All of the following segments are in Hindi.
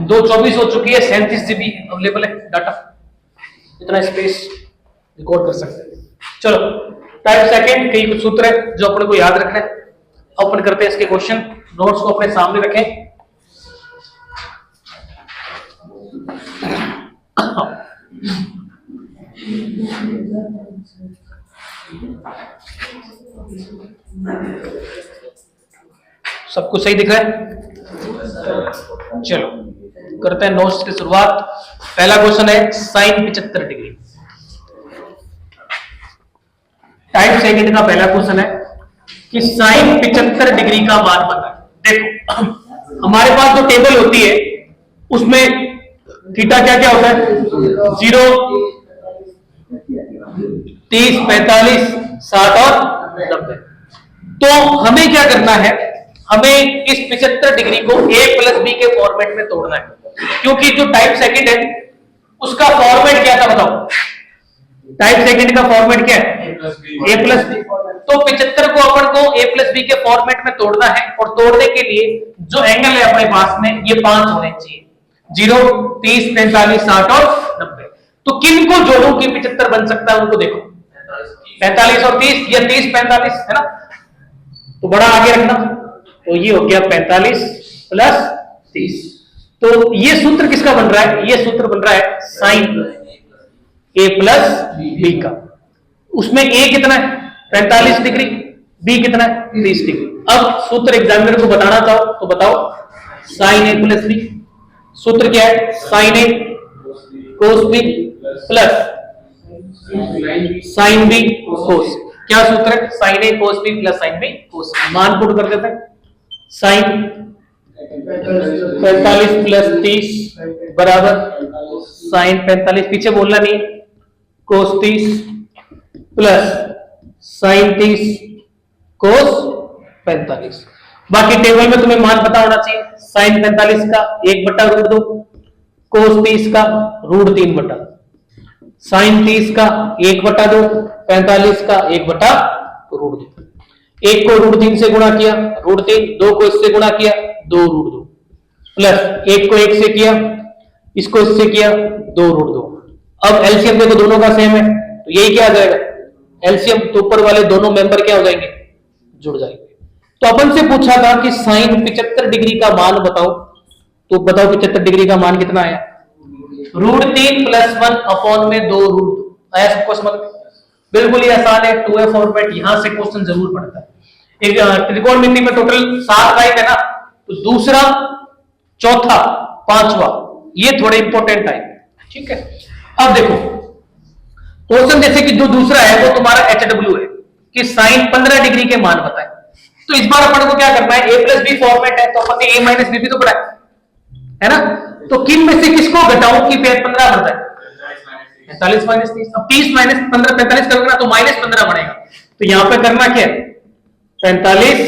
224 हो चुकी है, 37 GB अवेलेबल है डाटा, इतना स्पेस रिकॉर्ड कर सकते हैं। चलो टाइप सेकंड, कई कुछ सूत्र है जो अपने को याद रखना है। ओपन करते हैं इसके क्वेश्चन, नोट्स को अपने सामने रखें। सब कुछ सही दिख रहा है? चलो करते हैं नोट्स की शुरुआत। पहला क्वेश्चन है साइन 75 डिग्री। टाइप सेकंड का पहला क्वेश्चन है कि साइन 75 डिग्री का मान बताएं। देखो हमारे पास जो टेबल होती है उसमें थीटा क्या क्या होता है? 0, 30, 45, 60 और 90। तो हमें क्या करना है, हमें इस 75 डिग्री को a प्लस बी के फॉर्मेट में तोड़ना है, क्योंकि जो टाइप सेकंड है उसका फॉर्मेट क्या था बताओ? टाइप सेकंड का फॉर्मेट क्या है? a plus b. तो 75 को अपन को a प्लस बी के फॉर्मेट में तोड़ना है, और तोड़ने के लिए जो एंगल है अपने पास में ये 5 होने चाहिए, 0, 30, 45, 60 और 90। तो किन को जोड़ो कि 75 बन सकता है? उनको देखो, 45 और 30 या 30, 45 है ना, तो बड़ा आगे रखना, तो ये हो गया 45 प्लस 30। तो ये सूत्र किसका बन रहा है? ये सूत्र बन रहा है साइन a प्लस बी का। उसमें a कितना है? 45 डिग्री, b कितना है? 30 डिग्री। अब सूत्र एग्जामिनर को बताना चाहो तो बताओ, साइन a प्लस बी। सूत्र क्या है? Sine a cos b plus sine b cos. क्या सूत्र है? Sine a cos b plus sine b cos. मान पुट कर देते हैं, साइन 45 प्लस 30 बराबर साइन 45, पीछे बोलना नहीं, कोस 30 प्लस साइन 30 कोस 45। बाकी टेबल में तुम्हें मान पता होना चाहिए, साइन 45 का 1/√2, कोस 30 का √3/, साइन 30 का 1/2, 45 का 1/√2। एक को √3 से गुणा किया √3, 2 को इससे गुणा किया 2√2, प्लस एक को 1 से किया, इसको इससे किया 2√2। अब एलसीएम देखो दोनों का सेम है, तो यही क्या आ जाएगा? एलसीएम तो ऊपर वाले दोनों मेंबर क्या हो जाएंगे? जुड़ जाएंगे। तो अपन से पूछा था कि साइन 75 डिग्री का मान बताओ, तो बताओ 75 डिग्री का मान कितना आया? √3 + 1 अपॉन में 2√2 आया। सबको समझ में? बिल्कुल ही आसान है, 2a फॉर्मेट, यहां से क्वेश्चन जरूर पड़ता है। एक त्रिकोणमिति में टोटल 7 लाइन है ना, तो दूसरा, चौथा, पांचवा ये थोड़े इंपॉर्टेंट टाइम, ठीक है। अब देखो क्वेश्चन जैसे कि जो दूसरा है वो तुम्हारा HW है कि साइन 15 डिग्री के मान बताए। तो इस बार अपन को क्या करना है? a प्लस बी फॉर्मेट है, तो अपन ने a माइनस बी भी तो पढ़ा है ना। तो किन में से किसको घटाऊं कि 15 बनता है? 45 माइनस 30। अब 30 माइनस 15 45 करोगे ना तो -15 बनेगा। तो यहां पे करना क्या है? 45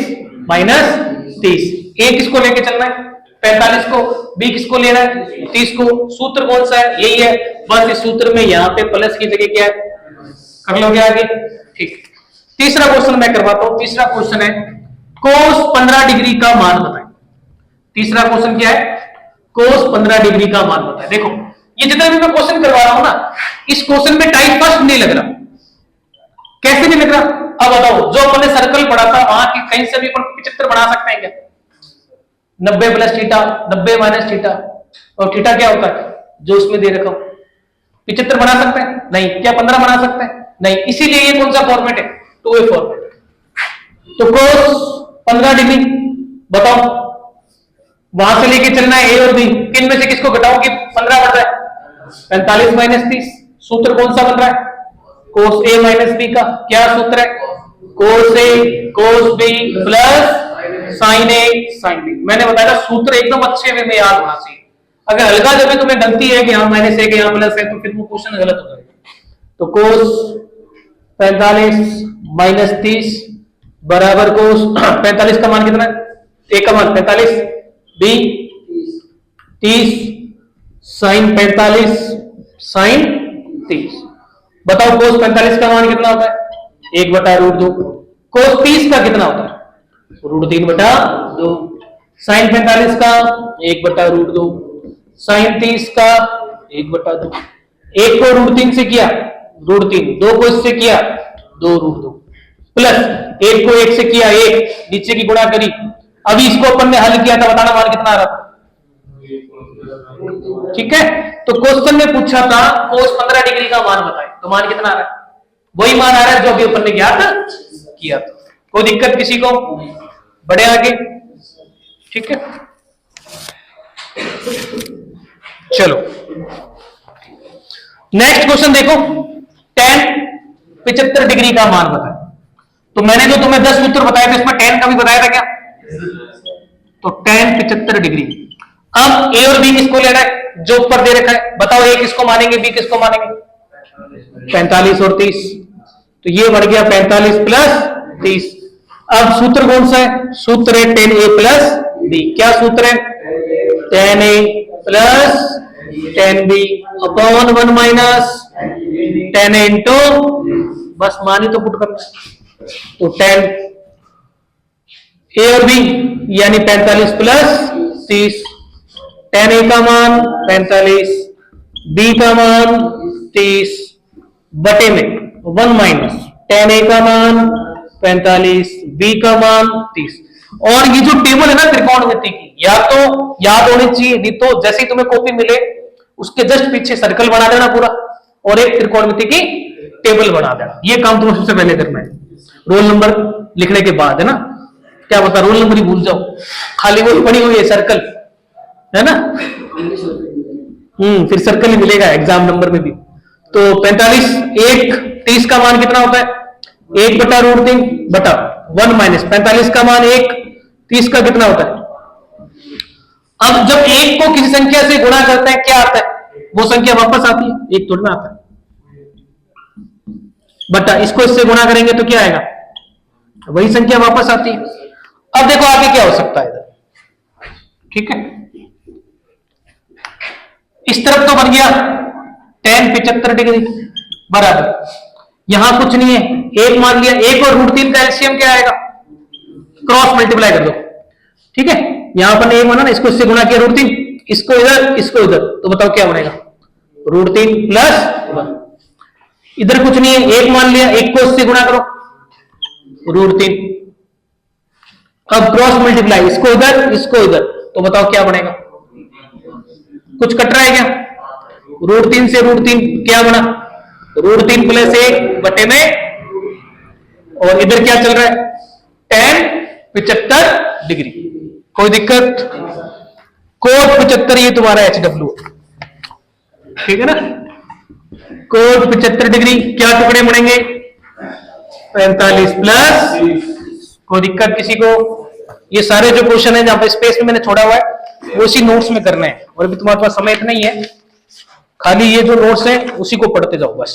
माइनस 30। a किसको लेके चलना है? 45 को। b किसको लेना है? 30 को। सूत्र कौन सा है? यही है। बस इस सूत्र में यहां पे प्लस की जगह क्या है? कर लोगे आगे, ठीक। तीसरा क्वेश्चन मैं करवाता हूं। तीसरा क्वेश्चन है cos 15 डिग्री का मान बताएं। तीसरा क्वेश्चन क्या है? cos 15 डिग्री का मान बताएं। देखो ये जितना भी मैं क्वेश्चन करवा रहा हूं ना, इस क्वेश्चन में टाइप फर्स्ट नहीं लग रहा। कैसे नहीं लग रहा? अब बताओ, जो अपने सर्कल पढ़ा था वहां की कहीं से भी अपन 75 बना सकते हैं क्या? 90 प्लस थीटा, 90 माइनस थीटा, और थीटा क्या होता है जो उसमें दे रखा हूं? 75 बना सकते हैं? नहीं। क्या 15 बना सकते हैं? नहीं। इसीलिए ये कौन सा फॉर्मेट है? 2a format. तो cos 15 डिग्री बताओ, वहां से लेके चलना है a और b, किन में से किसको घटाओ कि 15 बन रहा है? 45 माइनस 30। सूत्र कौन सा बन रहा है? cos a माइनस b का। क्या सूत्र है? cos a cos b plus sin a sin b। मैंने बताया सूत्र एकदम अच्छे वे में याद होना चाहिए। अगर हल्का जब भी तुम्हें गलती है कि यहां माइनस है कि यहां प्लस है, तो फिर वो क्वेश्चन गलत हो जाएगा। तो cos 45 माइनस 30 बराबर cos 45 का मान कितना है? a का मान 45, b 30, sin 45 sin 30। बताओ cos 45 का मान कितना होता है? 1/√2। cos 30 का कितना होता है? √3/2। साइन 45 का 1/√2, साइन 30 का 1/2, एक को √3 से किया √3, दो को इससे किया 2√2, प्लस एक को 1 से किया 1, नीचे की गुणा करी। अभी इसको अपन ने हल किया था, बताना मान कितना आ रहा था। ठीक है, तो क्वेश्चन में पूछा था cos 15 डिग्री का मान बताए, तो मान कितना आ रहा है? वही मान आ रहा है जो अभी अपन ने ज्ञात किया था। कोई दिक्कत किसी को? बढ़े आगे। ठीक है, चलो नेक्स्ट क्वेश्चन देखो। tan 75 डिग्री का मान बताए। तो मैंने जो तुम्हें 10 सूत्र बताए थे, इसमें tan का भी बताया था क्या? तो tan 75 डिग्री। अब ए और बी किसको लेना है? जो ऊपर दे रखा है, बताओ ए किसको मानेंगे, बी किसको मानेंगे? 45 और 30, तो ये बढ़ गया 45 प्लस 30। अब सूत्र कौन सा है? सूत्र है tan a प्लस बी। क्या सूत्र है? tan a plus tan b upon 1 minus tan a into, बस मान ही तो पुट करना। तो tan a और b यानी 45 प्लस 30, tan a का मान 45, b का मान 30 बटे में 1 माइनस tan a का मान 45, b का मान 30। और ये जो टेबल है ना त्रिकोणमिति की, या तो याद होनी चाहिए, नहीं तो जैसे ही तुम्हें कॉपी मिले उसके जस्ट पीछे सर्कल बना देना पूरा, और एक त्रिकोणमिति की टेबल बना देना। ये काम तुम्हें सबसे पहले करना है, रोल नंबर लिखने के बाद, है ना। क्या बता, रोल नंबर ही भूल जाओ, खाली वो पड़ी हुई है सर्कल, है ना। फिर सर्कल ही मिलेगा एग्जाम नंबर में भी। तो 45 1 30 का मान कितना होता है? 1/√3 बटा 1 माइनस 45 का मान 1, 30 का कितना होता है? अब जब एक को किसी संख्या से गुणा करते हैं क्या आता है? वो संख्या वापस आती है, एक थोड़ा ना आता है। बटा इसको इससे गुणा करेंगे तो क्या आएगा? वही संख्या वापस आती है। अब देखो आगे क्या हो सकता है इधर। ठीक है, इस तरफ तो बन गया tan 75 डिग्री बराबर, यहां कुछ नहीं है, एक मान लिया, एक और √3 का एलसीएम क्या आएगा? क्रॉस मल्टीप्लाई कर दो। ठीक है, यहां पर एक माना ना, इसको इससे गुणा किया √3, इसको इधर इसको इधर, तो बताओ क्या बनेगा? √3 प्लस 1। इधर कुछ नहीं है, एक मान लिया, एक को इससे गुणा करो √3, अब क्रॉस मल्टीप्लाई, इसको इधर इसको इधर, तो बताओ क्या बनेगा? कुछ कट रहा है क्या? √3 से √3 क्या बना? √3 प्लस 1 बटे में, और इधर क्या चल रहा है? tan 75 degree. कोई दिक्कत? कोट 75 ये तुम्हारा HW, ठीक है ना। कोट 75 डिग्री, क्या टुकड़े बनेंगे? 45 प्लस, कोई दिक्कत किसी को? ये सारे जो क्वेश्चन है जहां पे स्पेस में मैंने छोड़ा हुआ है वो इसी नोट्स में करने हैं, और अभी तुम्हारे पास समय इतना ही है, खाली ये जो नोट्स हैं उसी को पढ़ते जाओ बस।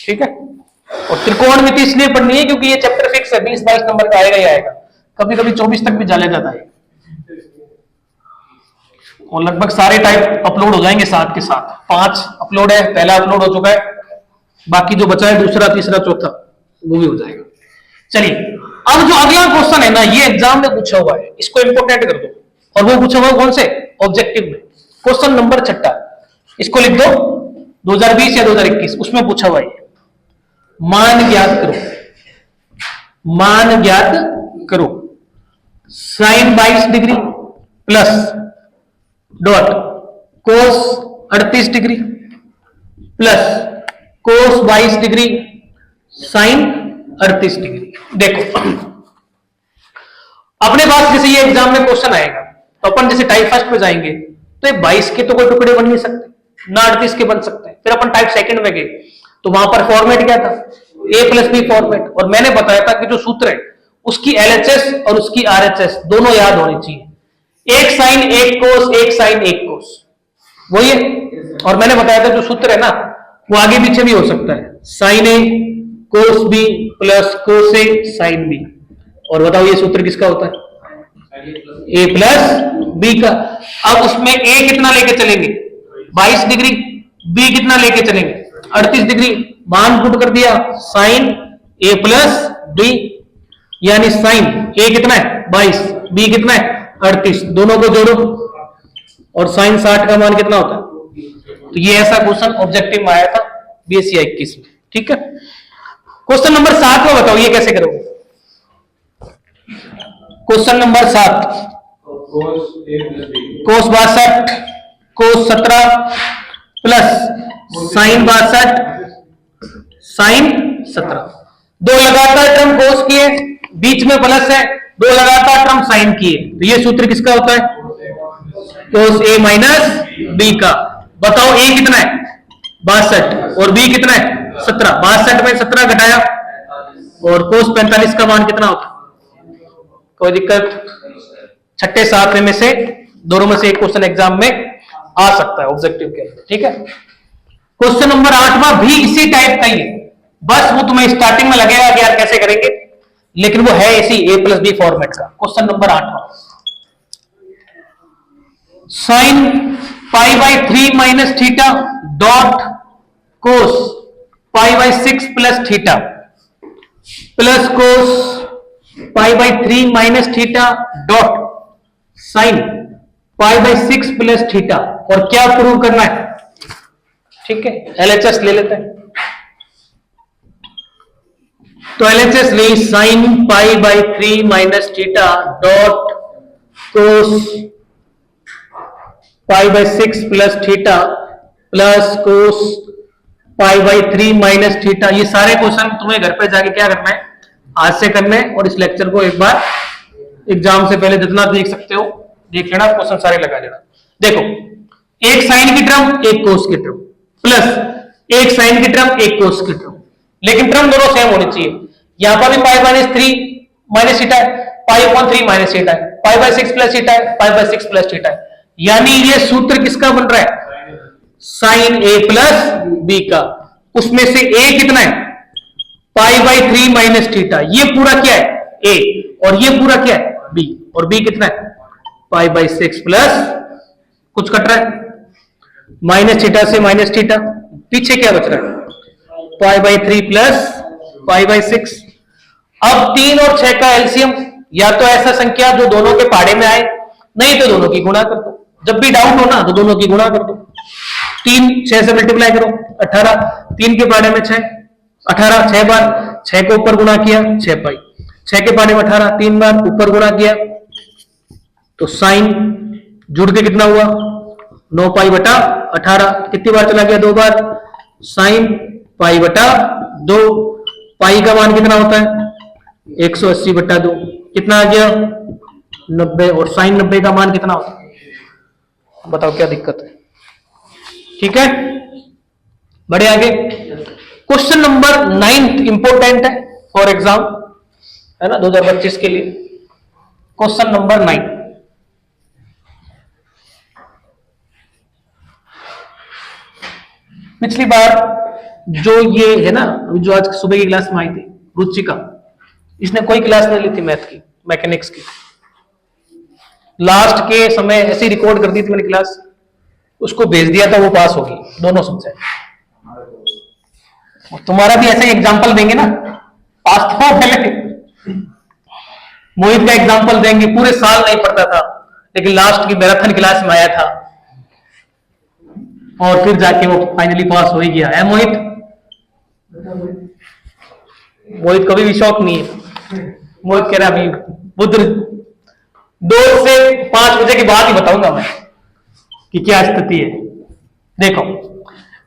ठीक है, और त्रिकोणमिति इसलिए पढ़नी है क्योंकि ये चैप्टर फिक्स है, 20-22 नंबर का आएगा ही आएगा, कभी कभी 24 तक भी जाया जाता है, और लगभग सारे टाइप अपलोड हो जाएंगे साथ के साथ। 5 अपलोड है, पहला अपलोड हो चुका है, बाकी जो बचा है दूसरा तीसरा चौथा वो भी हो जाएगा। चलिए, अब जो अगला क्वेश्चन है ना, ये एग्जाम में पूछा हुआ है, इसको इंपोर्टेंट कर दो, और वो पूछा हुआ कौन से? ऑब्जेक्टिव में, क्वेश्चन नंबर 6, इसको लिख दो 2020 या 2021, उसमें पूछा हुआ है मान ज्ञात करो, मान ज्ञात करो साइन 22 डिग्री प्लस डॉट कोस 38 degree plus cos 22 degree sine 38 degree. देखो अपने पास जैसे ये एग्जाम में क्वेश्चन आएगा तो अपन जैसे टाइप फर्स्ट पे जाएंगे तो ये 22 के तो कोई टुकड़े बन नहीं सकते, ना 38 के बन सकते हैं। फिर अपन टाइप सेकंड में गए तो वहां पर फॉर्मेट क्या था? a+b फॉर्मेट, और मैंने बताया था कि जो सूत्र है उसकी LHS और उसकी RHS दोनों याद होनी चाहिए, एक साइन एक कोस, एक साइन एक कोस, वही है। और मैंने बताया था जो सूत्र है ना वो आगे पीछे भी हो सकता है, साइन ए कोस बी प्लस कोस ए साइन बी। और बताओ ये सूत्र किसका होता है? a प्लस बी का। अब उसमें a कितना लेके चलेंगे? 22 डिग्री, b कितना लेके चलेंगे? 38 डिग्री। मान पुट कर दिया साइन a प्लस बी, यानी साइन a कितना है? 22, b कितना है? 38, दोनों को जोड़ो और साइन 60 का मान कितना होता है? तो ये ऐसा क्वेश्चन ऑब्जेक्टिव में आया था बीएससी 21 में। ठीक है, क्वेश्चन नंबर 7 में बताओ ये कैसे करोगे। क्वेश्चन नंबर 7, कोस 62 कोस 17 प्लस साइन 62 साइन 17, दो लगातार टर्म कोस की है, बीच में प्लस है, दो लगातार टर्म साइन की है, तो ये सूत्र किसका होता है? कोस ए माइनस बी का। बताओ ए कितना है? 62 और बी कितना है? 17। 62 में 17 घटाया और कोस 45 का मान कितना होता है? कोई दिक्कत? छठे सातवें में से दोनों में से एक क्वेश्चन एग्जाम में आ सकता है ऑब्जेक्टिव के अंदर। ठीक है, क्वेश्चन नंबर 8वां भी इसी टाइप का ही है, बस वो तुम्हें स्टार्टिंग में लगेगा कि यार कैसे करेंगे, लेकिन वो है इसी A+B फॉर्मेट का। क्वेश्चन नंबर 8वां, sine π/3 minus theta dot cos π/6 plus theta plus cos π/3 minus theta dot sine π/6 plus theta, और क्या प्रूव करना है? ठीक है, एलएचएस ले लेते हैं। तो एलएचएस ले, sine π/3 minus theta dot cos π/6 plus theta plus cos π/3 minus theta. ये सारे क्वेश्चन तुम्हें घर पे जाके क्या करना है? आज से करना है, और इस लेक्चर को एक बार एग्जाम से पहले जितना देख सकते हो देख लेना, क्वेश्चन सारे लगा लेना। देखो, एक साइन की टर्म एक कोस की टर्म प्लस एक साइन की टर्म एक कोस की टर्म, लेकिन टर्म दोनों सेम होनी चाहिए। यहां पर भी π/3 माइनस थीटा है, π/3 माइनस थीटा है, π/6 प्लस थीटा है, π/6 प्लस थीटा है, यानी ये सूत्र किसका बन रहा है? साइन A प्लस बी का। उसमें से A कितना है? π/3 माइनस थीटा, ये पूरा क्या है? A, और ये पूरा क्या है? B, और B कितना है? π/6 प्लस कुछ कट रहा है माइनस थीटा से माइनस थीटा, पीछे क्या बच रहा है? π/3 प्लस π/6। अब 3 और 6 का एलसीएम, या तो ऐसा संख्या जो दोनों के पहाड़े में आए, नहीं तो दोनों की गुणा कर दो। जब भी डाउट हो ना तो दोनों की गुणा कर दो। 3 6 से मल्टीप्लाई करो 18, 3 के पहाड़े में 6, 18 6 बार, 6 को ऊपर गुणा किया 6 पाई, 6 के पहाड़े में 18, 3 बार ऊपर गुणा किया, तो साइन जुड़ के कितना हुआ? 9 पाई बटा 18। कितनी बार चला गया? 2 बार। साइन पाई बटा 2, पाई का मान कितना होता है? 180 बटा 2, कितना आ गया? 90, और साइन 90 का मान कितना होता है? बताओ क्या दिक्कत है? ठीक है, बढ़े आगे। क्वेश्चन नंबर 9 इंपोर्टेंट है फॉर एग्जाम, है ना, 2025 के लिए। क्वेश्चन नंबर 9, पिछली बार जो ये है ना, जो आज सुबह की क्लास में आई थी रुचिका, इसने कोई क्लास नहीं ली थी मैथ की, मैकेनिक्स की। लास्ट के समय ऐसी रिकॉर्ड कर दी थी मैंने क्लास, उसको भेज दिया था, वो पास होगी दोनों सब्जेक्ट। तुम्हारा भी ऐसे एग्जांपल देंगे ना, पास तो पहले मोहित का एग्जांपल देंगे, पूरे साल नहीं पढ़ता था लेकिन लास्ट की मैराथन क्लास में आया था और फिर जाके वो फाइनली पास हो ही गया है। मोहित कभी भी शौक नहीं है। मोहित कह रहा अभी बुद्ध 2 से 5 बजे के बाद ही बताऊंगा मैं कि क्या स्थिति है। देखो,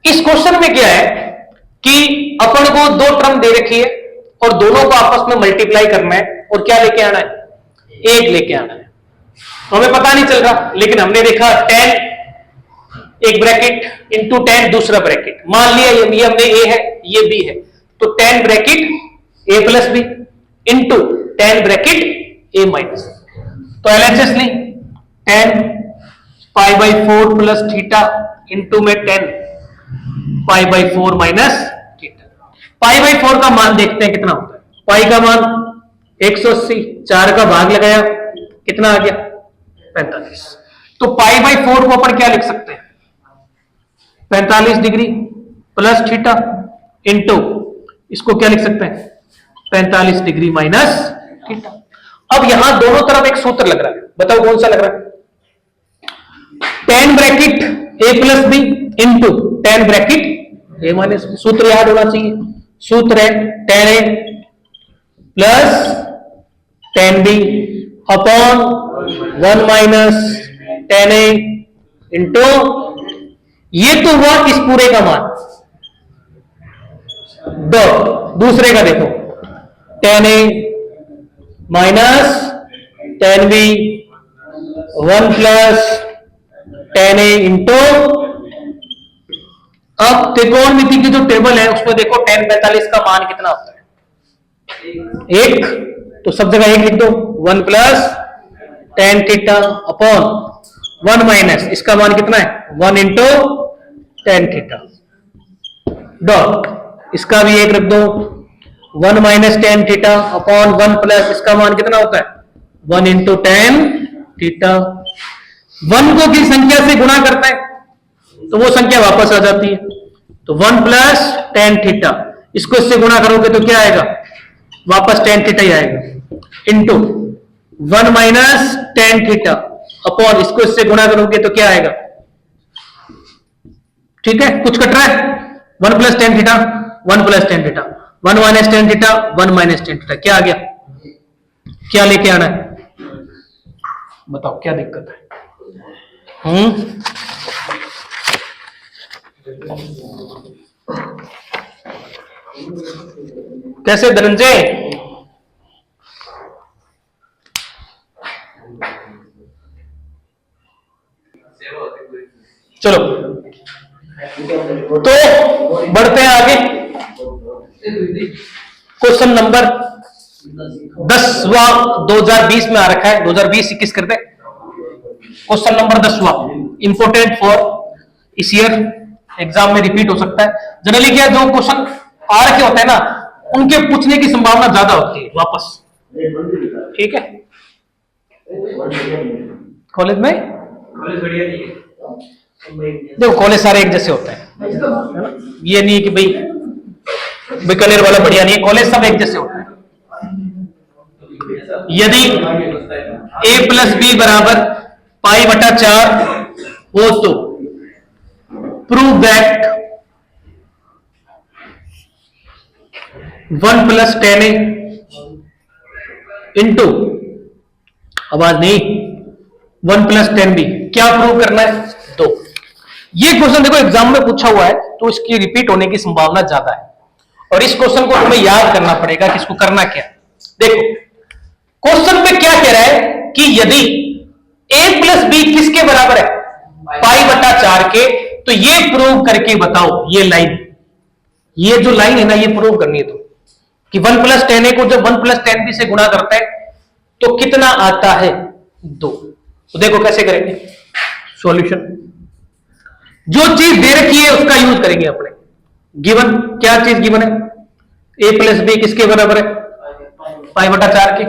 इस क्वेश्चन में क्या है कि अपन को 2 टर्म दे रखी है और दोनों को आपस में मल्टीप्लाई करना है, और क्या लेके आना है? 1 लेके आना है। तो हमें पता नहीं चल रहा, लेकिन हमने देखा 10 एक ब्रैकेट इंटू 10 दूसरा ब्रैकेट, मान लिया ये हमने A है ये B है, तो 10 bracket A plus B into 10 bracket A minus. तो एलएचएस ली 10 π/4 प्लस थीटा इंटू में 10 π/4 माइनस थीटा। π/4 का मान देखते हैं कितना होता है। पाई का मान 180, 4 का भाग लगाया कितना आ गया? 45। तो π/4 को अपन क्या लिख सकते हैं? 45 डिग्री प्लस थीटा इंटू इसको क्या लिख सकते हैं? 45 डिग्री माइनस थीटा। अब यहां दोनों तरफ एक सूत्र लग रहा है, बताओ कौन सा लग रहा है? Tan bracket A plus B into tan bracket A minus B. सूत्र याद होना चाहिए, सूत्र है tan A plus tan B upon one minus tan A into, ये तो हुआ इस पूरे का मान। दो दूसरे का देखो, tan A minus tan B one plus tan A into, अब त्रिकोणमिति की जो टेबल है उसमें देखो टेन 45 का मान कितना होता है? एक, तो सब जगह एक लिख दो, one plus tan theta upon one minus इसका मान कितना है? One into tan theta dot, इसका भी एक रख दो, one minus tan theta upon one plus इसका मान कितना होता है? One into tan theta. One को किस संख्या से गुणा करता है तो वो संख्या वापस आ जाती है, तो वन प्लस टेन थीटा, इसको इससे गुणा करोगे तो क्या आएगा? वापस टेन थीटा ही आएगा, into one minus tan theta upon इसको इससे गुणा करोगे तो क्या आएगा? ठीक है, कुछ कट रहा है? One plus tan theta, one plus tan theta, one minus tan theta, one minus tan theta, क्या आ गया? क्या लेके आना है बताओ, क्या दिक्कत है? कैसे धनंजय? चलो तो बढ़ते हैं आगे। क्वेश्चन नंबर 10वां 2020 में आ रखा है, 2020-21 कर दे। क्वेश्चन नंबर 10वां इंपोर्टेंट फॉर इस ईयर, एग्जाम में रिपीट हो सकता है। जनरली क्या जो क्वेश्चन आ रखे होते हैं ना उनके पूछने की संभावना ज्यादा होती है वापस, ठीक है। कॉलेज में देखो कॉलेज सारे एक जैसे होते हैं, ये नहीं कि भाई बीकानेर वाला बढ़िया नहीं है, कॉलेज सब एक जैसे होते हैं। यदि a प्लस बी बराबर पाई बटा 4 हो तो prove that 1 plus 10a into, आवाज नहीं, 1 प्लस 10b, क्या प्रूव करना है? तो ये क्वेश्चन देखो एग्जाम में पूछा हुआ है तो इसकी रिपीट होने की संभावना ज्यादा है, और इस क्वेश्चन को तुम्हें याद करना पड़ेगा कि इसको करना क्या। देखो क्वेश्चन में क्या कह रहा है कि यदि a प्लस बी किसके बराबर है? पाई बटा 4 के, तो ये प्रूव करके बताओ। ये लाइन, ये जो लाइन है ना, ये प्रूव करनी है तो कि 1 प्लस 10a को जब 1 प्लस 10b से गुणा करता है तो कितना आता है? 2। तो देखो कैसे करेंगे सॉल्यूशन। जो चीज दे रखी है उसका यूज करेंगे अपने। गिवन, क्या चीज गिवन है? a प्लस बी किसके बराबर है? पाई बटा 4 के।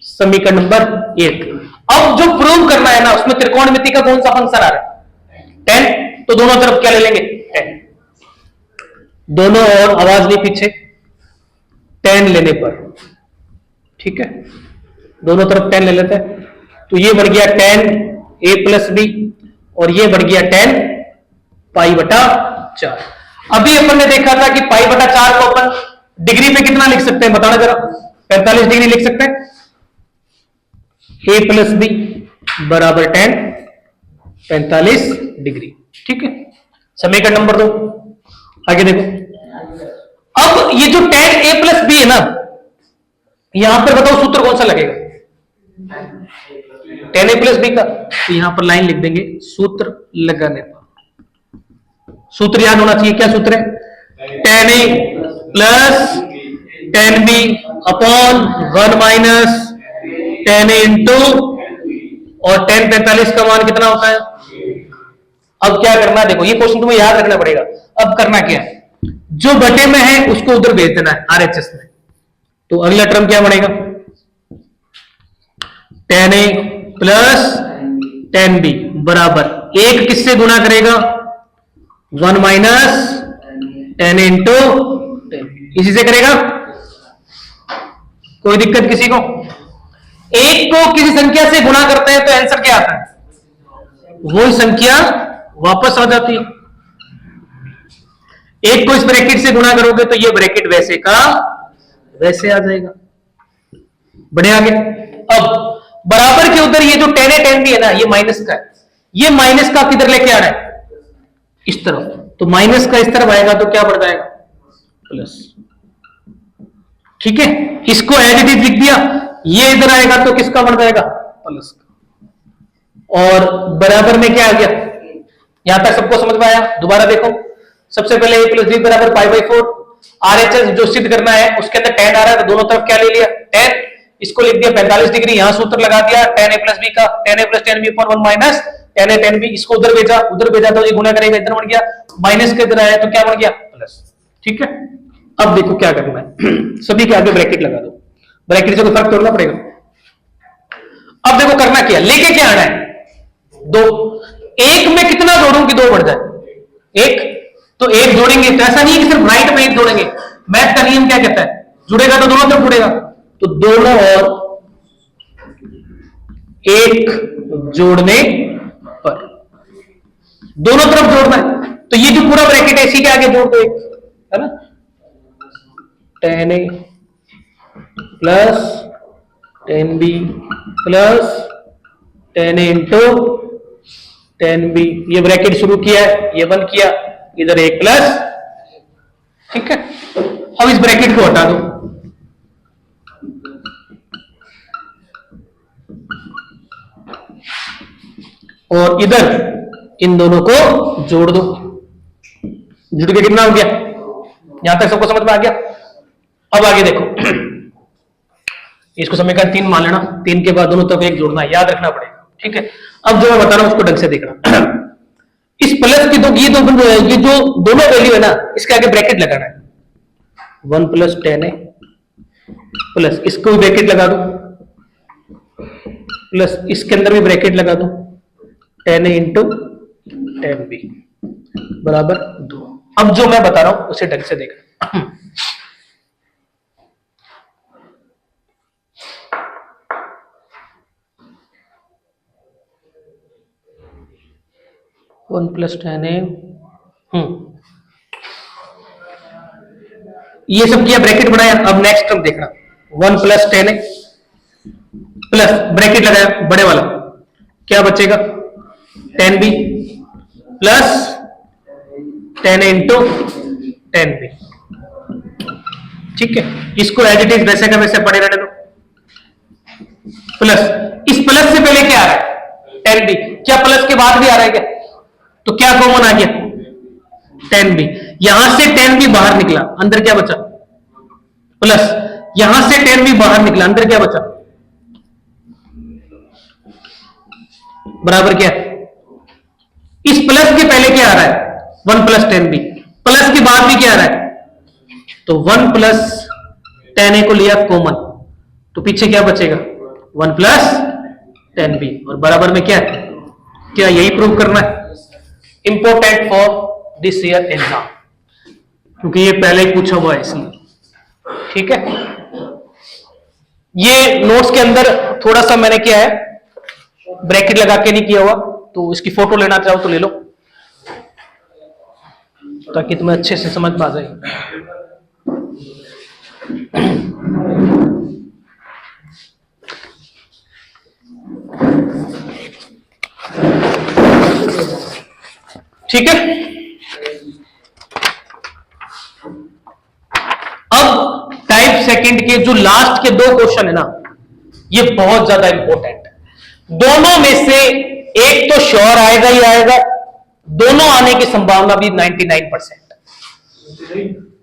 समीकरण नंबर 1। अब जो प्रूव करना है ना उसमें त्रिकोणमिति का कौन सा फंक्शन आ रहा है? 10। तो दोनों तरफ क्या ले लेंगे? 10। दोनों और, आवाज नहीं पीछे, 10 लेने पर, ठीक है, दोनों तरफ 10 ले लेते हैं। तो ये बढ़ गया 10 a प्लस बी और ये बढ़ गया 10 पाई बटा 4। अभी अपन ने देखा था कि पाई बटा 4 को अपन डिग्री पे कितना लिख सकते हैं बताना जरा? 45 डिग्री लिख सकते हैं। a प्लस बी बराबर 10 45 डिग्री, ठीक है। समीकरण नंबर 2 आगे देखो। अब ये जो 10 a प्लस बी है ना, यहां पर बताओ सूत्र कौन सा लगेगा? 10 a प्लस बी का, तो यहां पर लाइन लिख देंगे सूत्र लगाने पर। सूत्र याद होना चाहिए, क्या सूत्र है? 10 a plus 10b upon 1 minus 10 a into, और 10 45 का मान कितना होता है? अब क्या करना है देखो, ये क्वेश्चन तुम्हें याद रखना पड़ेगा। अब करना क्या है, जो बटे में है उसको उधर भेज देना है आरएचएस में। तो अगला टर्म क्या बनेगा? 10 a प्लस 10b बराबर 1 किससे गुणा करेगा? 1 माइनस 10 a इंटू 10, इसी से करेगा। कोई दिक्कत किसी को? एक को किसी संख्या से गुणा करते हैं तो आंसर क्या आता है, वही संख्या वापस आ जाती है। एक को इस ब्रैकेट से गुणा करोगे तो ये ब्रैकेट वैसे का वैसे आ जाएगा। बढ़िया आगे। अब बराबर के उधर ये जो टेन है टेन भी है ना, ये माइनस का है, ये माइनस का किधर लेके आ रहा है, इस तरफ। तो माइनस का इस तरफ आएगा तो क्या बढ़ जाएगा, प्लस। ठीक है, इसको एज इट इज लिख दिया, ये इधर आएगा तो किसका बढ़ जाएगा, प्लस का। और बराबर में क्या आ गया, यहां तक सबको समझ में आया। दोबारा देखो, सबसे पहले a प्लस बी बराबर पाई बाई 4, RHS जो सिद्ध करना है उसके अंदर tan आ रहा है तो दोनों तरफ क्या ले लिया, tan, इसको लिख दिया 45 डिग्री, यहां सूत्र लगा दिया tan a प्लस बी का, tan a plus tan b upon 1 minus tan a tan b, इसको उधर भेजा तो ये गुना करेगा, इधर बन गया, माइनस के इधर आया तो क्या बन गया, प्लस। ठीक है, अब देखो क्या करना है सभी के आगे ब्रैकेट लगा दो, ब्रैकेट से कोई फर्क तोड़ना पड़ेगा। अब देखो करना क्या, लेके क्या आना है, दो, एक में कितना जोड़ूं कि दो बढ़ जाए, एक, तो एक जोड़ेंगे तो ऐसा नहीं है कि सिर्फ राइट में एक जोड़ेंगे, मैथ का नियम क्या कहता है, जुड़ेगा तो दोनों तरफ जुड़ेगा, तो दोनों और एक जोड़ने पर दोनों तरफ जोड़ना है, तो ये जो पूरा ब्रैकेट है इसी के आगे जोड़ दो एक, है ना, tan a plus tan b plus tan a into tan b, ये ब्रैकेट शुरू किया है, ये बंद किया, इधर एक प्लस। ठीक है, अब इस ब्रैकेट को हटा दो, और इधर इन दोनों को जोड़ दो, जुड़ के कितना हो गया, यहां तक सबको समझ में आ गया। अब आगे देखो, इसको समीकरण 3 मान लेना, 3 के बाद दोनों तरफ एक जोड़ना है, याद रखना पड़ेगा। ठीक है, अब जो मैं बता रहा हूं उसको ढंग से देखना। इस प्लस की दो ये जो दोनों वैल्यू है ना, इसके आगे ब्रैकेट लगाना है, 1 प्लस tan a प्लस इसको भी ब्रैकेट लगा दो, प्लस इसके अंदर भी ब्रैकेट लगा दो, tan a into tan b बराबर 2। अब जो मैं बता रहा हूं उसे ढंग से देखना। 1 प्लस tan a, ये सब किया, ब्रैकेट बनाया। अब नेक्स्ट टर्म देखना, 1 plus tan a plus bracket लगाया बड़े वाला, क्या बचेगा, tan b plus tan a into tan b। ठीक है, इसको एज इट इज वैसे का वैसे पड़े रहने दो, प्लस इस प्लस से पहले क्या आ रहा है, tan b, क्या प्लस के बाद भी आ रहा है क्या, तो क्या कॉमन आ गया, tan b, यहां से tan b बाहर निकला, अंदर क्या बचा, प्लस, यहां से tan b बाहर निकला, अंदर क्या बचा, बराबर क्या, इस प्लस के पहले क्या आ रहा है, 1 प्लस tan b, प्लस के बाद भी क्या आ रहा है, तो 1 प्लस tan a को लिया कॉमन, तो पीछे क्या बचेगा, 1 प्लस tan b, और बराबर में क्या है, क्या यही प्रूव करना है, important for this year exam, क्योंकि ये पहले ही पूछा हुआ है इसलिए। ठीक है, ये नोट्स के अंदर थोड़ा सा मैंने किया है, ब्रैकेट लगा के नहीं किया हुआ, तो इसकी फोटो लेना चाहो तो ले लो, ताकि तुम्हें अच्छे से समझ में आ जाए। ठीक है, अब टाइप सेकंड के जो लास्ट के 2 क्वेश्चन है ना, ये बहुत ज्यादा इंपॉर्टेंट है। दोनों में से एक तो श्योर आएगा ही आएगा, दोनों आने की संभावना भी 99%।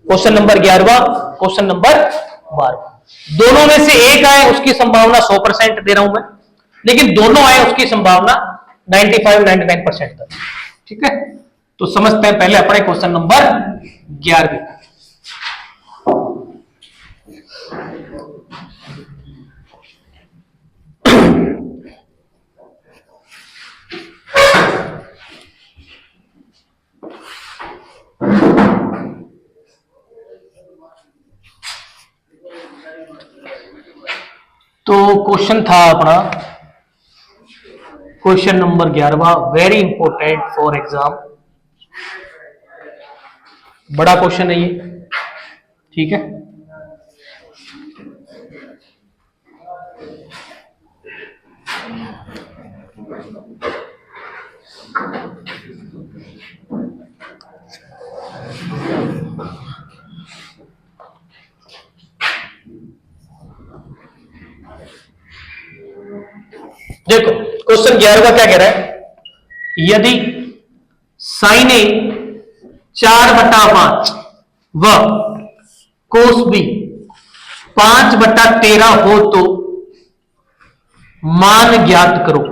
क्वेश्चन नंबर 11वां, क्वेश्चन नंबर 12वां, दोनों में से एक आए उसकी संभावना 100% दे रहा हूं मैं, लेकिन दोनों आए उसकी संभावना 95-99% तक। ठीक है, तो समझते हैं पहले अपने क्वेश्चन नंबर 11। तो तो क्वेश्चन था अपना question number 11, very important for exam, बड़ा क्वेश्चन है ये, ठीक है। देखो क्वेश्चन 11 का क्या कह रहा है, यदि साइन ए 4/5 व कोस बी 5/13 हो तो मान ज्ञात करो।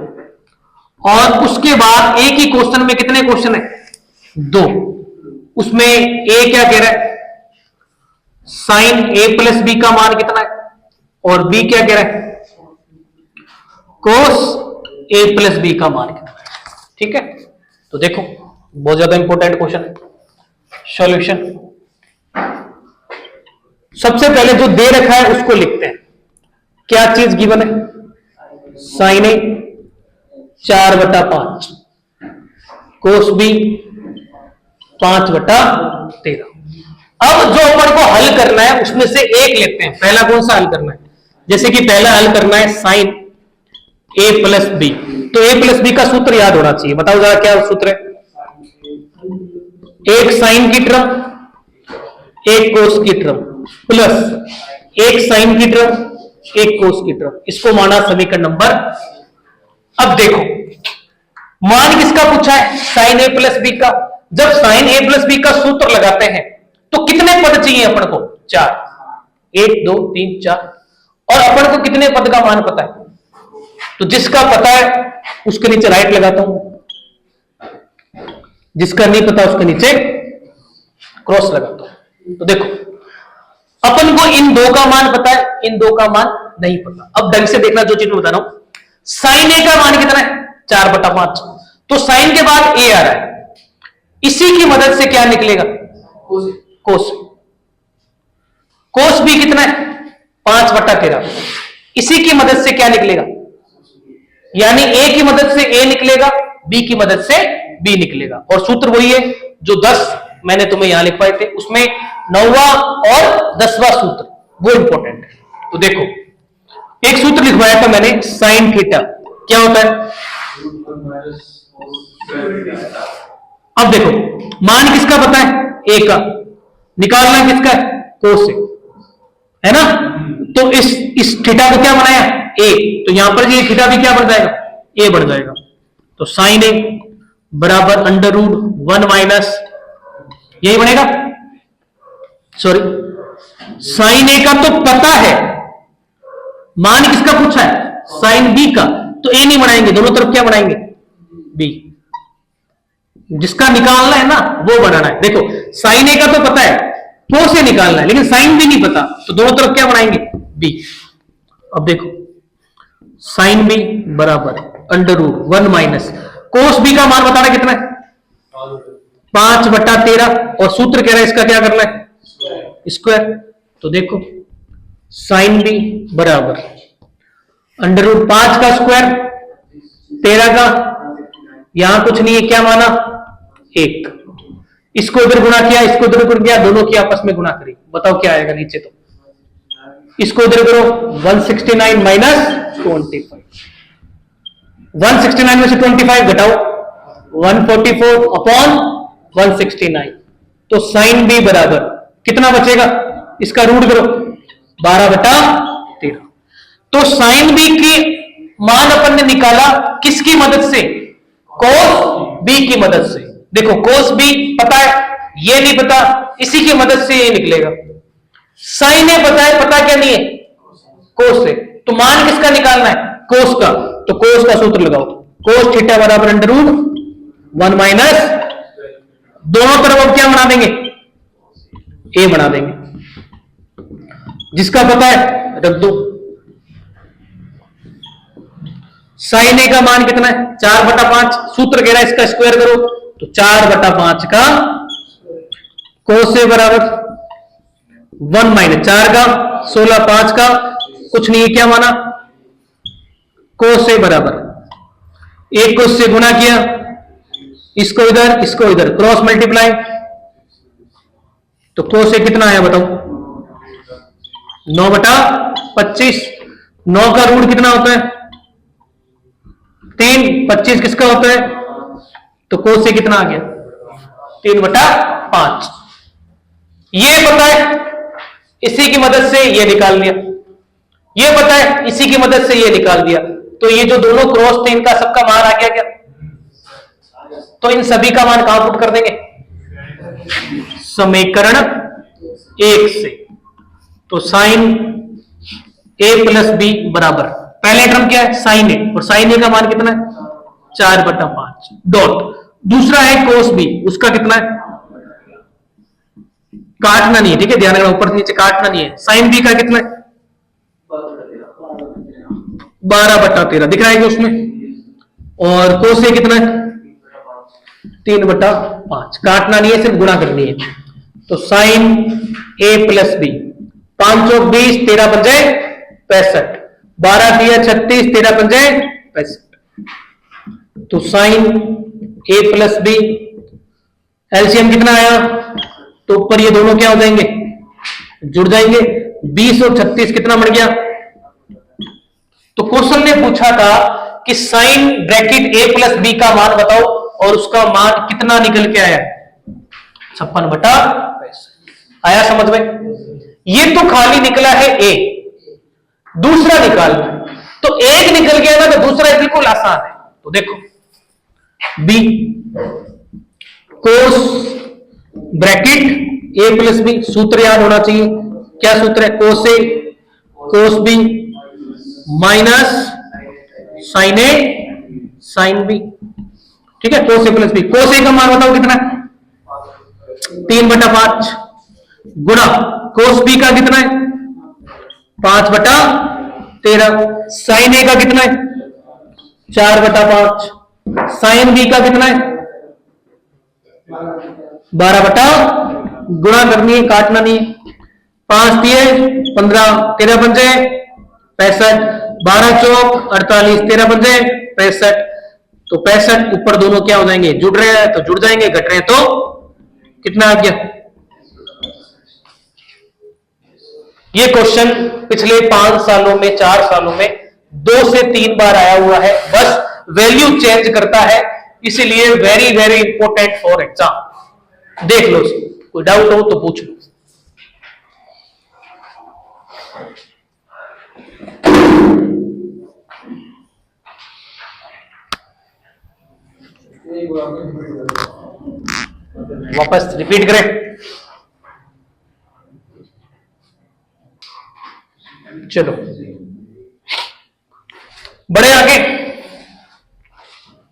और उसके बाद एक ही क्वेश्चन में कितने क्वेश्चन है, 2। उसमें ए क्या कह रहा है, साइन ए प्लस बी का मान कितना है, और बी क्या कह रहा है, कोस ए प्लस बी का मान कितना है, ठीक है। तो देखो बहुत ज्यादा इंपॉर्टेंट क्वेश्चन है। सॉल्यूशन, सबसे पहले जो दे रखा है उसको लिखते हैं। क्या चीज गिवन है, साइन ए 4/5 कोस बी 5/13। अब जो अपन को हल करना है उसमें से एक लेते हैं। पहला कौन सा हल करना है, जैसे कि पहला हल करना है साइन ए प्लस बी, तो ए प्लस बी का सूत्र याद होना चाहिए। बताओ जरा क्या सूत्र है, एक साइन की टर्म एक कोस की टर्म प्लस एक साइन की टर्म एक कोस की टर्म, इसको माना समीकरण नंबर। अब देखो मान किसका पूछा है, साइन ए प्लस बी का। जब साइन ए प्लस बी का सूत्र लगाते हैं तो कितने पद चाहिए अपन को, 4, 1 2 3 4, और अपन को कितने पद का मान पता है, तो जिसका पता है उसके नीचे राइट लगाता हूं, जिसका नहीं पता उसके नीचे क्रॉस लगाता हूं। तो देखो अपन को इन 2 का मान पता है, इन 2 का मान नहीं पता। अब ढंग से देखना जो चीज मैं बता रहा हूं, साइन ए का मान कितना है, 4/5, तो साइन के बाद ए आ रहा है, इसी की मदद से क्या निकलेगा, कोस। कोस बी कितना है, 5/13, इसी की मदद से क्या निकलेगा, यानी ए की मदद से ए निकलेगा, बी की मदद से बी निकलेगा। और सूत्र वही है जो 10 मैंने तुम्हें यहां लिखवाए थे, उसमें 9वां और 10वां सूत्र वो इंपॉर्टेंट है। तो देखो एक सूत्र लिखवाया था मैंने, साइन थीटा क्या होता है, अब देखो मान किसका पता है, ए का, निकालना किसका है, कोस से, है ना। तो इस थीटा को क्या बनाया, ए, तो यहां पर ये थीटा भी क्या बन जाएगा, ए बन जाएगा। तो साइन ए बराबर √1 माइनस, यही बनेगा, सॉरी साइन ए का तो पता है, मान किसका पूछा है, साइन बी का, तो ए नहीं बनाएंगे, दोनों तरफ क्या बनाएंगे, बी। जिसका निकालना है ना वो बनाना है। देखो साइन ए का तो पता है, को से निकालना है, लेकिन साइन भी नहीं पता, तो दोनों तरफ क्या बनाएंगे, बी। अब देखो साइन बी बराबर √1 माइनस कोस बी का मान बताना कितना है, 5/13, और सूत्र कह रहा है इसका क्या करना है, स्क्वायर। तो देखो साइन बी बराबर √5 का स्क्वायर 13 का, यहां कुछ नहीं है, क्या माना, 1। इसको इधर गुणा किया, इसको इधर गुणा किया, दोनों की आपस में गुणा करी, बताओ क्या आएगा नीचे। तो इसको इधर करो, 169 माइनस 25, 169 में से 25 घटाओ, 144 अपॉन 169, तो साइन बी बराबर कितना बचेगा, इसका रूट करो, 12/13। तो साइन बी की मान अपन ने निकाला किसकी मदद से, कोस बी की मदद से। देखो कोस बी पता है, ये नहीं पता, इसी की मदद से ये निकलेगा। साइन ए पता है, पता क्या नहीं है, कोस से, तो मान किसका निकालना है, कोस का, तो कोस का सूत्र लगाओ, कोस थीटा बराबर √1 माइनस, दोनों तरफ अब क्या बना देंगे, ए बना देंगे, जिसका पता है रख दो। साइन ए का मान कितना है, 4/5, सूत्र कह रहा है इसका स्क्वायर करो, तो 4/5 का कोस ए बराबर 1 माइनस 4 का 16, 5 का कुछ नहीं है, क्या माना कोस ए बराबर एक को इससे गुना किया, इसको इधर क्रॉस मल्टीप्लाई, तो कोस ए कितना आया बताओ? 9/25। 9 का रूट कितना होता है? 3। 25 किसका होता है? तो कोस ए कितना आ गया? 3/5। ये पता है, इसी की मदद से ये निकाल लिया, ये पता है, इसी की मदद से ये निकाल दिया। तो ये जो दोनों क्रॉस थे इनका सबका मान आ गया क्या? तो इन सभी का मान कहां पुट कर देंगे? समीकरण 1 से। तो साइन ए प्लस बी बराबर, पहले टर्म क्या है? साइन ए, और साइन ए का मान कितना है? 4/5 डॉट। दूसरा है कोस बी, उसका कितना है? काटना नहीं है, ठीक है, ध्यान रखना, ऊपर से नीचे काटना नहीं है। साइन बी का कितना है? 12/13 दिख रहा है कि उसमें, और कोस ए कितना है? 3/5। काटना नहीं है, सिर्फ गुणा करनी है। तो साइन ए प्लस बी, 5 चौक 20, 13 पंजे 65, 12 दिया 36, 13 पंजे 65। तो साइन ए प्लस बी एलसीएम कितना आया? तो ऊपर ये दोनों क्या हो जाएंगे? जुड़ जाएंगे। 20 और 36 कितना बन गया? तो क्वेश्चन ने पूछा था कि sign bracket A plus B का मान बताओ, और उसका मान कितना निकल के आया? 56/65 आया समझ में? ये तो खाली निकला है ए, दूसरा निकालना है। तो एक निकल गया ना, तो दूसरा बिल्कुल आसान है। तो देखो B cos bracket A plus B, सूत्र याद होना चाहिए। क्या सूत्र है? कोस ए कोस बी माइनस साइन ए साइन बी, ठीक है। कोस ए प्लस बी, कोस ए का मान बताओ कितना? 3/5 गुणा कोस बी का कितना है? 5/13। साइन ए का कितना है? 4/5। साइन बी का कितना है? 12 गुणा करनी है, काटना नहीं है। 5 दिए 15, 13 पंजे 65, 12 चौक 48, 13 पंजे 65। तो 65 ऊपर दोनों क्या हो जाएंगे? जुड़ रहे हैं तो जुड़ जाएंगे, घट रहे हैं तो कितना आ गया? ये क्वेश्चन पिछले 5 सालों में 4 सालों में 2 से 3 बार आया हुआ है, बस वैल्यू चेंज करता है, इसीलिए very very important for exam. देख लो, कोई डाउट हो तो पूछ लो। वापस रिपीट करें, चलो बड़े आगे।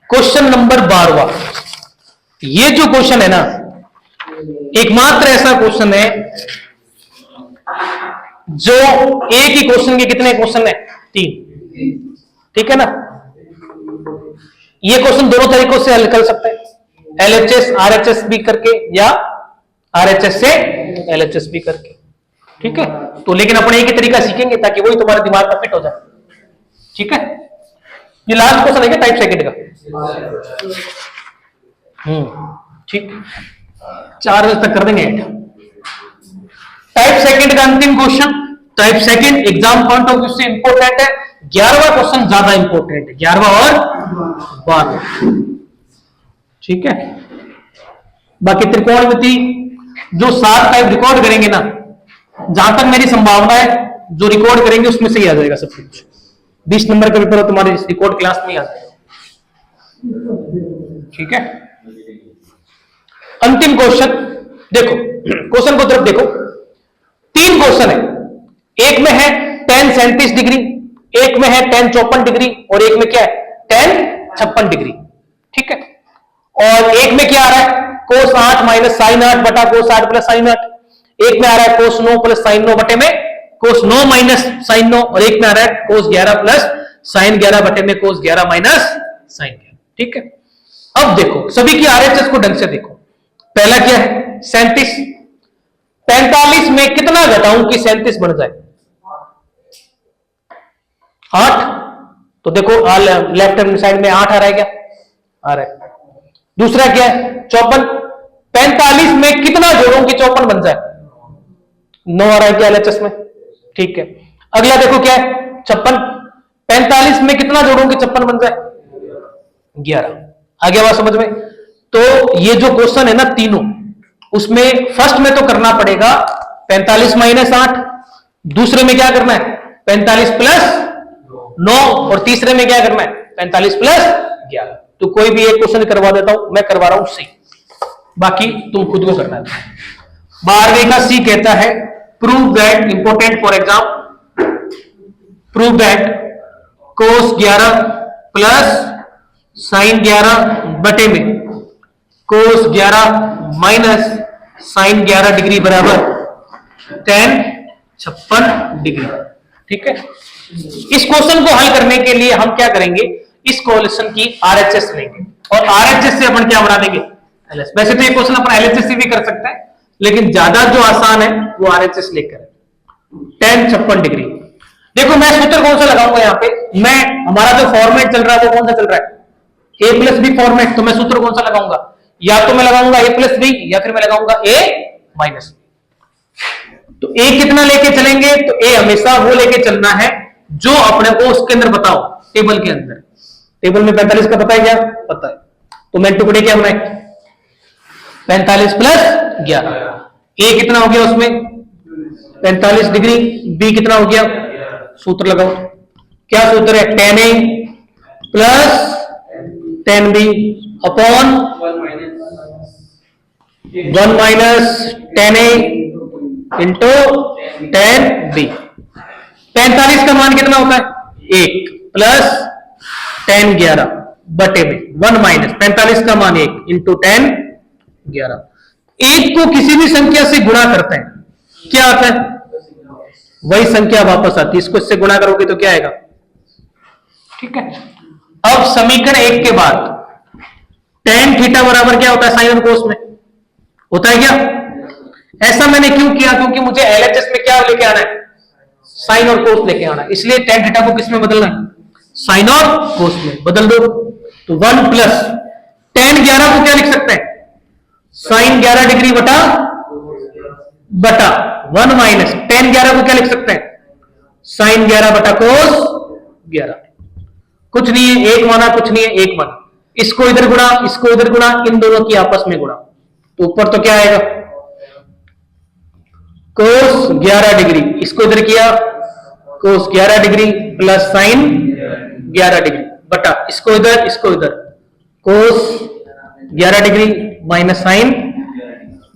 Question number 12। ये जो क्वेश्चन है ना, एकमात्र ऐसा क्वेश्चन है जो एक ही क्वेश्चन के कितने क्वेश्चन है? 3, ठीक है ना। ये क्वेश्चन दोनों तरीकों से हल कर सकते हैं, LHS RHS भी करके या RHS से LHS भी करके, ठीक है। तो लेकिन अपने एक ही तरीका सीखेंगे ताकि वही तुम्हारे दिमाग में फिट हो जाए, ठीक है। ये लास्ट क्वेश्चन है क्या टाइप सेकंड का? ठीक, 4 बजे तक कर देंगे। टाइप सेकंड का अंतिम question, type second exam point of view से इंपॉर्टेंट है। 11वां क्वेश्चन ज्यादा इंपॉर्टेंट है, 11वां और 12वां, ठीक है। बाकी त्रिकोणमिति जो 7 टाइप रिकॉर्ड करेंगे ना, जहां तक मेरी संभावना है जो रिकॉर्ड करेंगे उसमें से ही आ जाएगा सब कुछ। 20 नंबर का पेपर तुम्हारे रिकॉर्ड क्लास में आ जाएगा, ठीक है। अंतिम क्वेश्चन देखो, क्वेश्चन को तरफ देखो। 3 क्वेश्चन है, एक में है tan 37 डिग्री, एक में है tan 54 डिग्री, और एक में क्या है tan 56 डिग्री, ठीक है। और एक में क्या आ रहा है? cos 8 माइनस साइन 8 बटा cos 8 प्लस साइन 8। एक में आ रहा है cos 9 प्लस साइन 9 बटे में cos 9 माइनस साइन 9, और एक में आ रहा है cos 11 प्लस साइन 11 बटे में cos 11 माइनस साइन 11, ठीक है। अब देखो सभी की RHS को ढंग से देखो। पहला क्या है? 37। 45 में कितना घटाऊं कि 37 बन जाए? 8। तो देखो लेफ्ट हैंड साइड में 8 आ रहा है क्या? आ रहा है। दूसरा क्या है? 54। 45 में कितना जोड़ों कि 54 बन जाए? 9 आ रहा है क्या LHS में? ठीक है। अगला देखो क्या है? 56। 45 में कितना जोड़ों कि 56 बन जाए? 11। आगे बात समझ में? तो ये जो क्वेश्चन है ना तीनों, उसमें फर्स्ट में तो करना पड़ेगा 45 माइनस 8, दूसरे में क्या करना है 45 प्लस 9, और तीसरे में क्या करना है 45 प्लस 11। तो कोई भी एक क्वेश्चन करवा देता हूं, मैं करवा रहा हूं सी, बाकी तुम खुद को करना है। 12वीं का सी कहता है prove that, important for exam, prove that cos 11 plus sign 11 बटे में कोस 11 माइनस साइन 11 डिग्री बराबर tan 56 डिग्री। ठीक है। इस क्वेश्चन को हल करने के लिए हम क्या करेंगे, इस क्वेश्चन की RHS लेंगे और RHS से अपन क्या बना देंगे LHS। वैसे तो ये क्वेश्चन अपन LHS से भी कर सकते हैं, लेकिन ज्यादा जो आसान है वो RHS लेकर tan 56 डिग्री। देखो मैं सूत्र कौन सा लगाऊंगा यहाँ पे, मैं हमारा जो फॉर्मेट चल रहा है वो कौन सा चल रहा है A प्लस बी फॉर्मेट, तो मैं सूत्र कौन सा लगाऊंगा, या तो मैं लगाऊंगा A प्लस बी या फिर मैं लगाऊंगा A माइनस बी। तो A कितना लेके चलेंगे, तो A हमेशा वो लेके चलना है जो अपने को उसके अंदर बताओ टेबल के अंदर। टेबल में 45 का पता है क्या? पता है। तो मैं टुकड़े क्या बनाए 45 प्लस 11। A कितना हो गया उसमें 45 डिग्री, B कितना हो गया, सूत्र लगाओ। क्या सूत्र है, tan A plus tan B upon 1 minus tan A into tan B। 45 का मान कितना होता है 1 प्लस tan 11 बटे में 1 माइनस 45 का मान 1 इंटू tan 11। 1 को किसी भी संख्या से गुणा करते हैं, क्या आता है वही संख्या वापस आती है। इसको इससे गुणा करोगे तो क्या आएगा? ठीक है। अब समीकरण 1 के बाद tan थीटा बराबर क्या होता है साइन और कोस में होता है क्या? ऐसा मैंने क्यों किया, क्योंकि मुझे LHS में क्या लेके आना है साइन और कोस लेके आना है, इसलिए tan थीटा को किस में बदलना है साइन और कोस में बदल दो। तो 1 प्लस tan 11 को क्या लिख सकते हैं साइन 11 डिग्री बटा 1 माइनस tan 11 को क्या लिख सकते हैं साइन 11 बटा कोस 11। कुछ नहीं है, एक माना, कुछ नहीं है, एक माना। इसको इधर गुणा, इसको इधर गुणा, इन दोनों की आपस में गुणा, तो ऊपर तो क्या आएगा कोस 11 डिग्री, इसको इधर किया कोस 11 डिग्री प्लस साइन 11 डिग्री बटा इसको इधर कोस 11 डिग्री माइनस साइन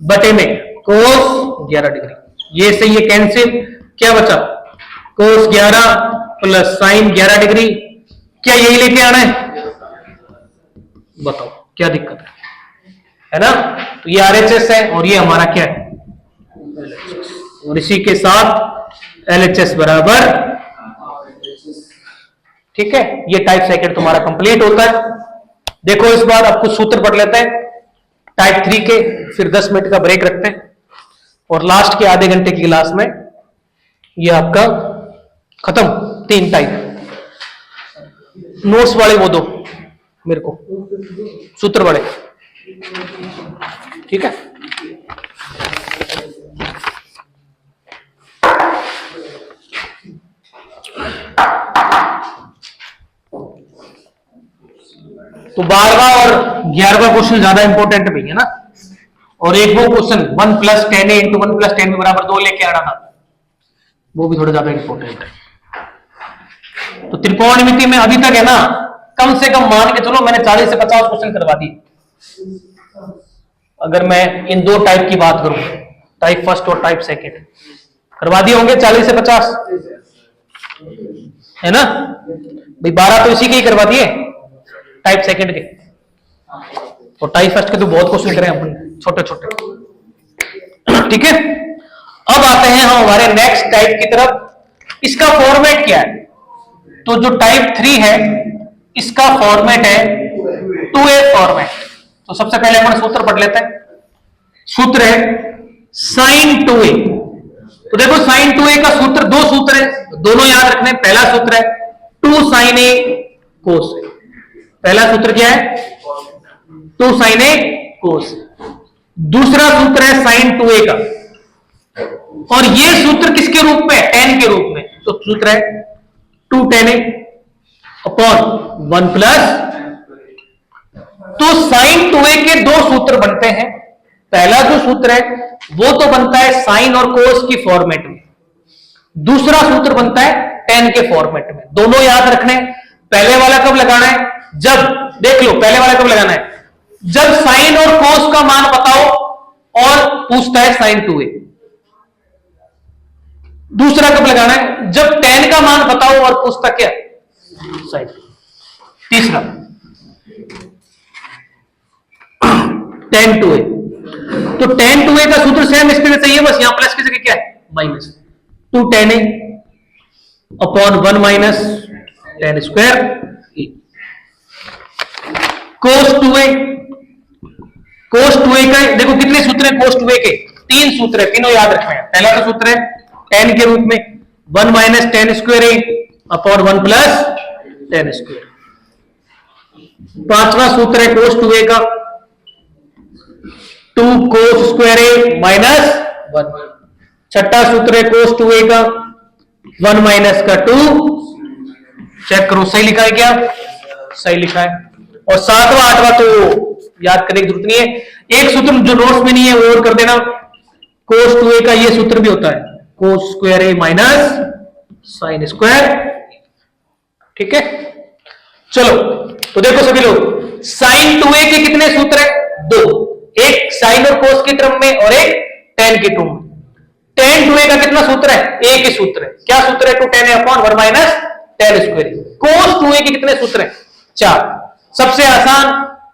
बटे में कोस 11 डिग्री। ये से ये कैंसिल, क्या बचा कोस 11 प्लस साइन 11 डिग्री। क्या यही लेके आना है, बताओ क्या दिक्कत है ना? तो ये RHS है और ये हमारा क्या है और इसी के साथ LHS बराबर। ठीक है, ये टाइप सेकंड तुम्हारा कंप्लीट होता है। देखो इस बार अब कुछ सूत्र पढ़ लेते हैं टाइप 3 के, फिर 10 मिनट का ब्रेक रखते हैं और लास्ट के आधे घंटे की क्लास में ये आपका खत्म। 3 टाइप नोट्स वाले वो दो मेरे को, सूत्र वाले, ठीक है। तो 12वां और 11वां क्वेश्चन ज्यादा इंपॉर्टेंट भी है ना, और एक वो question 1 plus tan A into 1 plus tan B बराबर 2 लेके आना था, वो भी थोड़ा ज्यादा इंपॉर्टेंट है। तो त्रिकोणमिति में अभी तक है ना, कम से कम मान के चलो मैंने 40 से 50 क्वेश्चन करवा दिए। अगर मैं इन दो टाइप की बात करूं, टाइप फर्स्ट और टाइप सेकंड, करवा दिए होंगे 40 से 50, है ना भाई। 12 तो इसी के ही करवा दिए टाइप सेकंड के, और टाइप फर्स्ट के तो बहुत क्वेश्चन करे अपन छोटे छोटे। ठीक है, अब आते हैं हम हमारे नेक्स्ट टाइप की तरफ। इसका फॉर्मेट क्या है, तो जो टाइप 3 है इसका फॉर्मेट है 2A फॉर्मेट। तो सबसे पहले अपन सूत्र पढ़ लेते हैं। सूत्र है साइन 2A। तो देखो साइन 2A का सूत्र, दो सूत्र है, दोनों याद रखने। पहला सूत्र है 2 sin a cos a। पहला सूत्र क्या है? 2 sin a cos a। दूसरा सूत्र है sin 2a का, और ये सूत्र किसके रूप में? tan के रूप में। तो सूत्र है 2 tan a अपॉन 1 प्लस। तो sin 2a के दो सूत्र बनते हैं। पहला जो सूत्र है वो तो बनता है साइन और कोस की फॉर्मेट में, दूसरा सूत्र बनता है tan के फॉर्मेट में। दोनों याद रखने। पहले वाला कब लगाना है? जब, देख लो, पहले वाला कब लगाना है? जब साइन और कोस का मान बताओ और पूछता है sin 2a। दूसरा कब लगाना है? जब tan का मान बताओ और पूछता क्या? sin। तीसरा tan 2a। तो tan 2a का सूत्र सेम इसके लिए चाहिए, बस यहां प्लस की जगह क्या है? Minus. 2 tan a upon 1 minus tan square a। cos 2a, cos 2a का देखो कितने सूत्र हैं cos 2a के? 3 सूत्र है, तीनों याद रखना है। पहला तो सूत्र है tan के रूप में 1 minus tan square a upon 1 plus tan square. पांचवा सूत्र है cos 2a का 2 cos स्क्वायर a माइनस 1। छठा सूत्र है cos 2a का 1 माइनस का 2। चेक करो सही लिखा है क्या? सही लिखा है। और सातवां आठवां तो याद करने की जरूरत नहीं है। एक सूत्र जो नोट्स में नहीं है वो और कर देना। cos 2a का ये सूत्र भी होता है cos square a minus sin square. ठीक है, चलो तो देखो सभी लोग, sin 2a के कितने सूत्र है? 2, एक sin और cos की टर्म में और एक tan की टर्म में। tan 2a का कितना सूत्र है? एक ही सूत्र है। क्या सूत्र है? 2 tan a upon 1 minus tan square. cos 2a के कितने सूत्र हैं? 4। सबसे आसान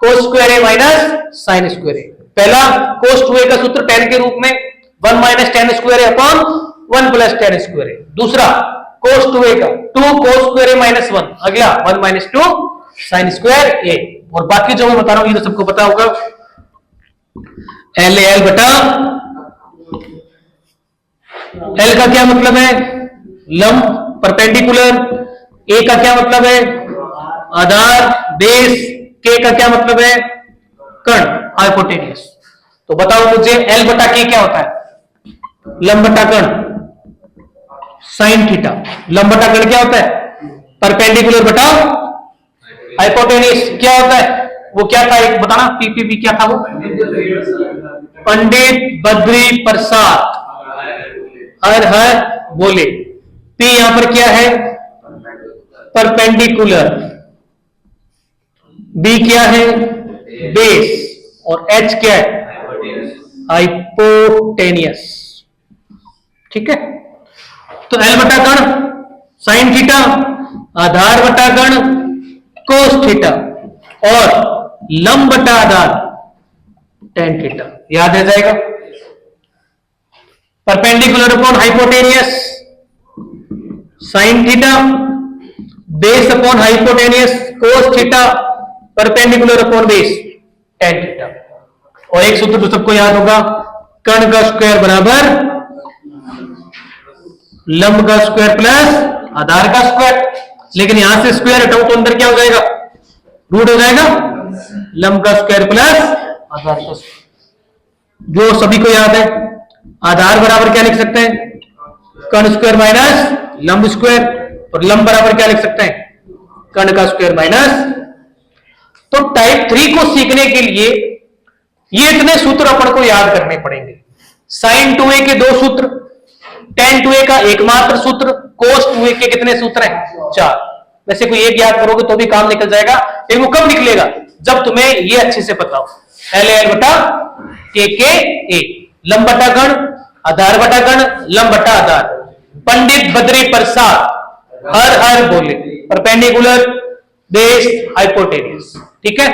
cos square a minus sin square a। पहला cos 2a का सूत्र tan के रूप में 1 minus tan square a upon 1 plus tan square a। दूसरा cos 2a का 2 cos स्क्वायर a माइनस 1। अगला 1 माइनस 2 sin स्क्वायर a। और बाकी जो मैं बता रहा हूं ये तो सबको पता होगा। LAL बटा L का क्या मतलब है? लंब, परपेंडिकुलर। A का क्या मतलब है? आधार, बेस। K का क्या मतलब है? कर्ण, हाइपोटेनियस। तो बताओ मुझे L बटा K क्या होता है? लंब बटा कर्ण साइन थीटा। लंब बटा कर्ण क्या होता है? परपेंडिकुलर बटा हाइपोटेनियस। क्या होता है वो? क्या था एक बताना, पीपीपी क्या था वो? पंडित बद्री प्रसाद हर हर बोले। पी यहां पर क्या है? परपेंडिकुलर। बी क्या है? बेस। और एच क्या है? हाइपोटेनियस। ठीक है, तो एल बटा कर्ण साइन थीटा, आधार बटा कर्ण कोस थीटा, और लंब बटा आधार टेन थीटा। याद रह जाएगा। Perpendicular upon hypotenuse sine theta, base upon hypotenuse cos theta, perpendicular upon base tan theta. और एक सूत्र तो सबको याद होगा, कर्ण का स्क्वायर बराबर लंब का स्क्वायर प्लस आधार का स्क्वायर। लेकिन यहां से स्क्वायर हटाओ तो अंदर क्या हो जाएगा? रूट हो जाएगा। लंब का स्क्वायर प्लस आधार का स्क्वायर, जो सभी को याद है। आधार बराबर क्या लिख सकते हैं? कर्ण स्क्वायर माइनस लंब स्क्वायर। और लंब बराबर क्या लिख सकते हैं? कर्ण का स्क्वायर माइनस। तो टाइप 3 को सीखने के लिए ये इतने सूत्र अपन को याद करने पड़ेंगे। साइन 2a के 2 सूत्र, tan 2a का एकमात्र सूत्र, cos 2a के कितने सूत्र हैं? 4। वैसे कोई एक याद करोगे तो भी काम निकल जाएगा, लेकिन वो कब निकलेगा? जब तुम्हें ये अच्छे से पता हो। LAL बटा KKA, लंब बटा कर्ण, आधार बटा कर्ण, लंब बटा आधार। पंडित बद्री प्रसाद हर हर बोले, परपेंडिकुलर, बेस, हाइपोटेनियस। ठीक है,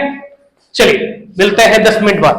चलिए मिलते हैं 10 मिनट बाद।